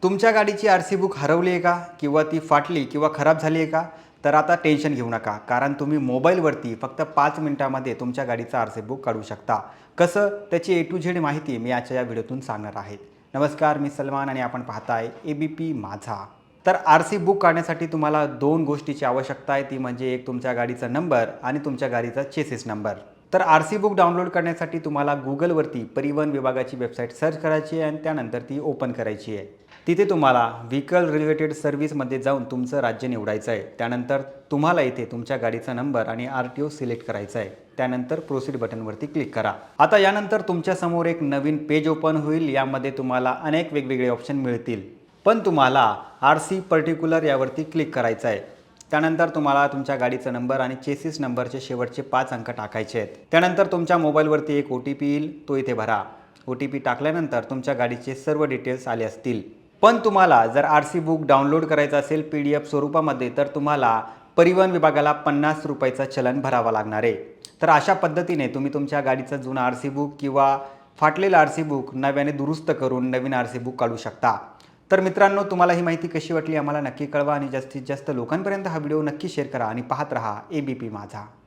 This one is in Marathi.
तुमच्या गाडीची आर-सी बुक हरवली आहे का? किंवा ती फाटली किंवा खराब झाली आहे का? तर आता टेन्शन घेऊ नका. कारण तुम्ही मोबाईलवरती फक्त 5 मिनिटामध्ये तुमच्या गाडीचं आर-सी बुक काढू शकता. कसं? त्याची ए टू झेड माहिती मी आजच्या या व्हिडिओतून सांगणार आहे. नमस्कार, मी सलमान आणि आपण पाहताय ABP माझा. तर आर-सी बुक काढण्यासाठी तुम्हाला 2 गोष्टीची आवश्यकता आहे. ती म्हणजे एक तुमच्या गाडीचा नंबर आणि तुमच्या गाडीचा चेसिस नंबर. तर आर-सी बुक डाउनलोड करण्यासाठी तुम्हाला Googleवरती परिवहन विभागाची वेबसाईट सर्च करायची आहे आणि त्यानंतर ती ओपन करायची आहे. तिथे तुम्हाला व्हेइकल रिलेटेड सर्व्हिसमध्ये जाऊन तुमचं राज्य निवडायचं आहे. त्यानंतर तुम्हाला इथे तुमच्या गाडीचा नंबर आणि RTO सिलेक्ट करायचा आहे. त्यानंतर प्रोसीड बटनवरती क्लिक करा. आता यानंतर तुमच्यासमोर एक नवीन पेज ओपन होईल. यामध्ये तुम्हाला अनेक वेगवेगळे ऑप्शन मिळतील. पण तुम्हाला RC पर्टिक्युलर यावरती क्लिक करायचं आहे. त्यानंतर तुम्हाला तुमच्या गाडीचा नंबर आणि चेसिस नंबरचे शेवटचे 5 अंक टाकायचे आहेत. त्यानंतर तुमच्या मोबाईलवरती एक OTP येईल, तो इथे भरा. OTP टाकल्यानंतर तुमच्या गाडीचे सर्व डिटेल्स आले असतील. पण तुम्हाला जर आर-सी बुक डाउनलोड करायचं असेल PDF स्वरूपामध्ये, तर तुम्हाला परिवहन विभागाला ₹50चा चलन भरावा लागणार आहे. तर अशा पद्धतीने तुम्ही तुमच्या गाडीचं जुनं आर-सी बुक किंवा फाटलेलं आर-सी बुक नव्याने दुरुस्त करून नवीन आर-सी बुक काढू शकता. तर मित्रांनो, तुम्हाला ही माहिती कशी वाटली आम्हाला नक्की कळवा आणि जास्तीत जास्त लोकांपर्यंत हा व्हिडिओ नक्की शेअर करा आणि पाहत रहा ABP माझा.